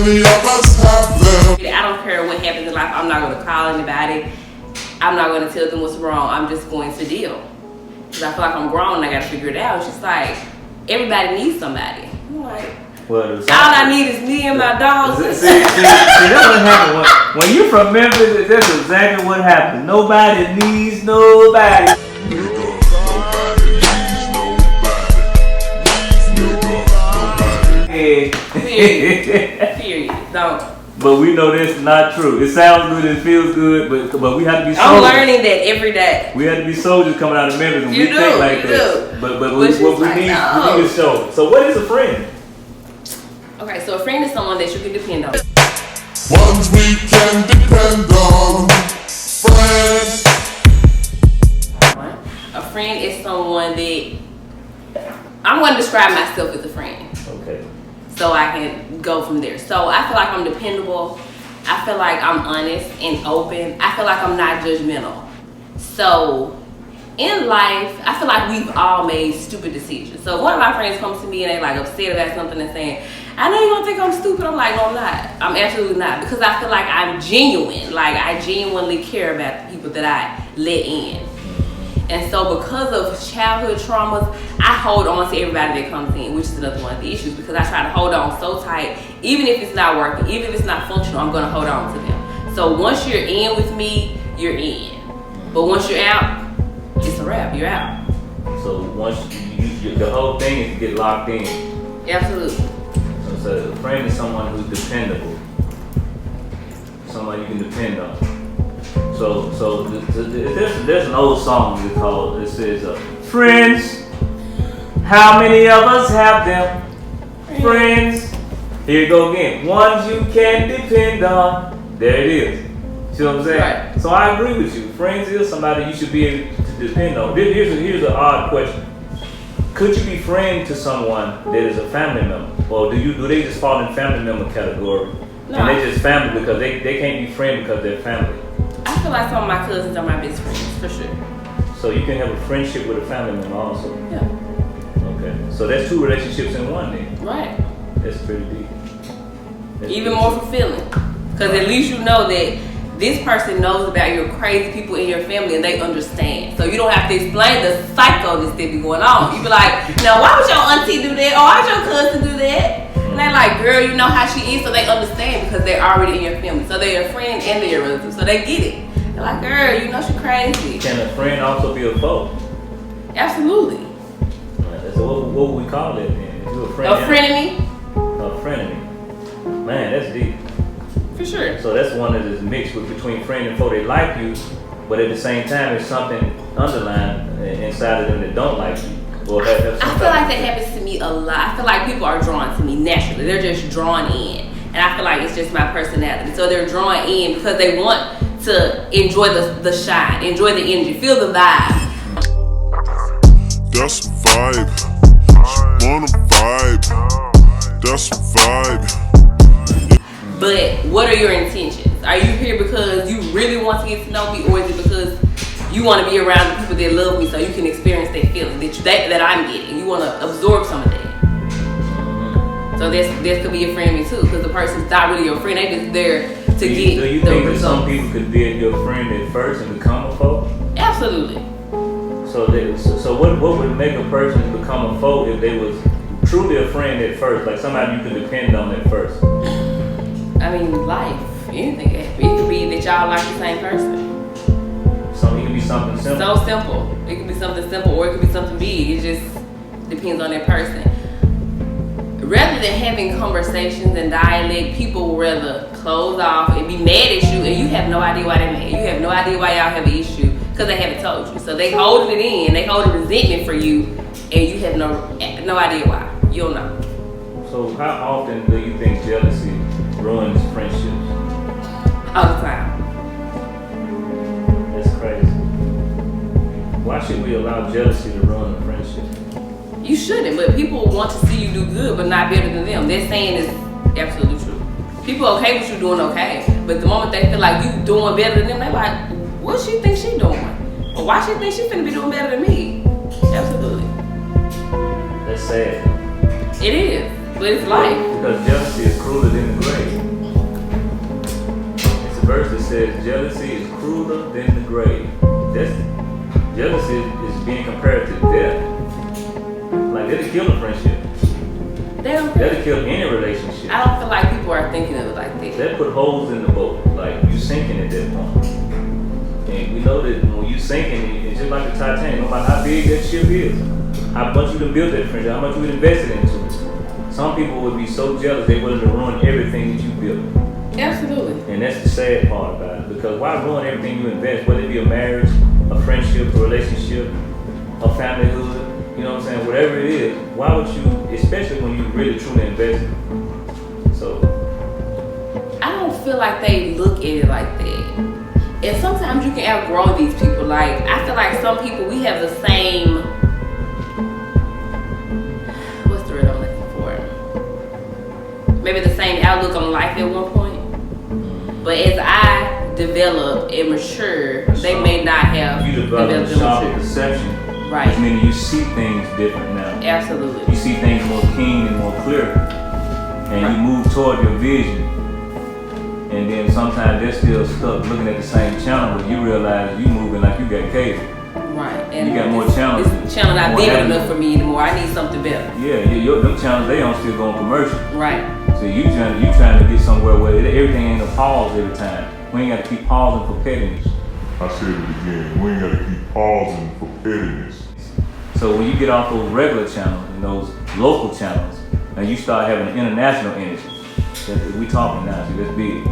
many of us have them? I don't care what happens in life. I'm not going to call anybody. I'm not going to tell them what's wrong. I'm just going to deal. Because I feel like I'm grown and I got to figure it out. It's just like, everybody needs somebody. I'm like, well, all I need is me and my dogs. See, that's what happened. When you're from Memphis, that's exactly what happens. Nobody needs nobody. Period. Don't. But we know that's not true. It sounds good, it feels good, but we have to be soldiers. I'm learning that every day. We have to be soldiers coming out of Memphis, and you we think like that. But what we need is show. So what is a friend? Okay, so a friend is someone that you can depend on. Ones we can depend on. Friend. A friend is someone that I'm going to describe myself as a friend. Okay. So I can go from there. So I feel like I'm dependable. I feel like I'm honest and open. I feel like I'm not judgmental. So in life, I feel like we've all made stupid decisions. So if one of my friends comes to me and they like upset about something and saying, I know you're gonna think I'm stupid. I'm like, no, I'm not. I'm absolutely not. Because I feel like I'm genuine. Like I genuinely care about the people that I let in. And so because of childhood traumas, I hold on to everybody that comes in, which is another one of the issues, because I try to hold on so tight. Even if it's not working, even if it's not functional, I'm gonna hold on to them. So once you're in with me, you're in. But once you're out, it's a wrap, you're out. So once the whole thing is to get locked in. Absolutely. So a friend is someone who's dependable. Someone you can depend on. So there's an old song we call, it says, friends, how many of us have them? Friends, here you go again, ones you can depend on. There it is. See what I'm saying? Right. So I agree with you. Friends is somebody you should be able to depend on. Here's an odd question. Could you be friend to someone that is a family member? Or do they just fall in family member category? No. And they just family because they can't be friends because they're family? I feel like some of my cousins are my best friends, for sure. So you can have a friendship with a family member also? Yeah. Okay. So that's two relationships in one then? Right. That's pretty deep. Even more fulfilling. Because at least you know that this person knows about your crazy people in your family and they understand. So you don't have to explain the psychoness that be going on. You be like, now why would your auntie do that? Or why would your cousin do that? And they're like, girl, you know how she is, so they understand because they're already in your family. So they're your friend and they're your relative, so they get it. They're like, girl, you know she crazy. Can a friend also be a foe? Absolutely. So what would we call that then? If you're a friend? A frenemy? A frenemy. Man, that's deep. For sure. So that's one that is mixed between friend and foe. They like you, but at the same time, there's something underlying inside of them that don't like you. Or have I feel like that happens to me a lot. I feel like people are drawn to me naturally. They're just drawn in. And I feel like it's just my personality. So they're drawn in because they want to enjoy the shine, enjoy the energy, feel the vibe. That's a vibe. She wanna vibe. That's a vibe. But what are your intentions? Are you here because you really want to get to know me, or is it because you want to be around the people that love me so you can experience that feeling that I'm getting? You want to absorb some of that. So this could be a friend of me too, because the person's not really your friend. They just there to get the Do you think that results. some people could be your friend at first and become a foe? Absolutely. So what would make a person become a foe if they was truly a friend at first, like somebody you could depend on at first? I mean, life, anything. It could be that y'all like the same person. It could be something simple. So simple. It could be something simple, or it could be something big. It just depends on that person. Rather than having conversations and dialect, people will rather close off and be mad at you, and you have no idea why they're mad. You have no idea why y'all have an issue because they haven't told you. So they holding it in. They holding resentment for you, and you have no idea why. You don't know. So how often do you think jealousy ruins friendships? All the time. That's crazy. Why should we allow jealousy to ruin a friendship? You shouldn't, but people want to see you do good, but not better than them. That saying is absolutely true. People okay with you doing okay, but the moment they feel like you doing better than them, they like, what she think she doing? Or why she think she finna be doing better than me? Absolutely. That's sad. It is. But it's life. Because jealousy is crueler than the grave. It's a verse that says, jealousy is crueler than the grave. Jealousy is being compared to death. Like, that'll kill a friendship. That'll kill any relationship. I don't feel like people are thinking of it like that. That put holes in the boat. Like, you sinking at that point. And we know that when you sinking, it's just like the Titanic. No matter how big that ship is, how much you done built that friendship, how much you invested into it. Some people would be so jealous they willing to ruin everything that you built. Absolutely. And that's the sad part about it. Because why ruin everything you invest, whether it be a marriage, a friendship, a relationship, a familyhood, you know what I'm saying, whatever it is, why would you, especially when you really truly invested? So I don't feel like they look at it like that. And sometimes you can outgrow these people. Like, I feel like some people, we have the same, what's the word I'm looking for? Maybe the same outlook on life at one point. But as I develop and mature, they may not have you develop a and sharper mature. perception. Right. Which means you see things different now. Absolutely. You see things more keen and more clear. And you move toward your vision. And then sometimes they're still stuck looking at the same channel, but you realize you moving like you got cable. Right. And you got more channels. This channel not big enough for me anymore. I need something better. Yeah, them channels, they don't still go on commercial. Right. So you trying to get somewhere where everything ain't a pause every time. We ain't got to keep pausing for pettiness. I said it again, we ain't gotta keep pausing for pettiness. So when you get off those regular channels and those local channels, and you start having an international energy, we talking now, see, that's big.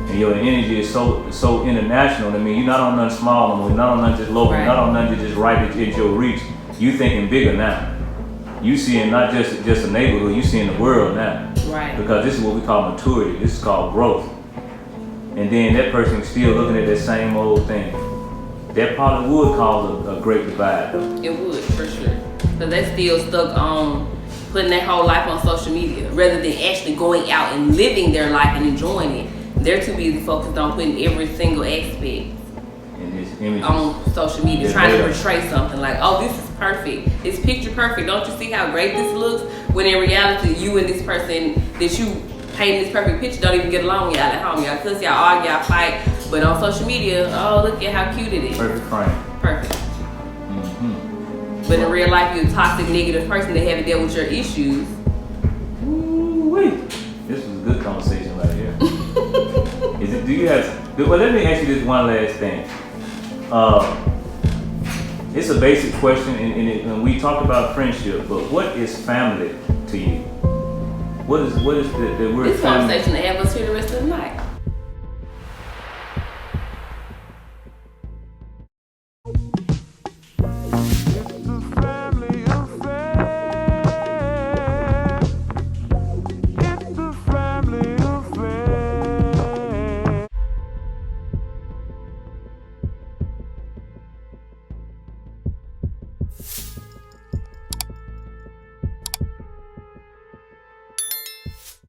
And your energy is so international. I mean, you're not on nothing small anymore, you're not on nothing just local, right. You're not on nothing just right at your reach. You thinking bigger now. You seeing not just a neighborhood, you seeing the world now. Right. Because this is what we call maturity. This is called growth. And then that person still looking at that same old thing. That probably would cause a great divide, though. It would, for sure. Because they're still stuck on putting their whole life on social media rather than actually going out and living their life and enjoying it. They're too busy focused on putting every single aspect on social media, trying to portray something like, oh, this is perfect. It's picture perfect. Don't you see how great this looks? When in reality, you and this person that you painting this perfect picture don't even get along. Y'all at home, y'all cuss, y'all argue, y'all fight. But on social media, oh, look at how cute it is. Perfect frame. Perfect. Mm-hmm. But in real life, you're a toxic, negative person that haven't dealt with your issues. Ooh-wee. This was a good conversation right here. Well, let me ask you this one last thing. It's a basic question, and we talked about friendship, but what is family to you? What is the word This family? conversation to have us here the rest of the night.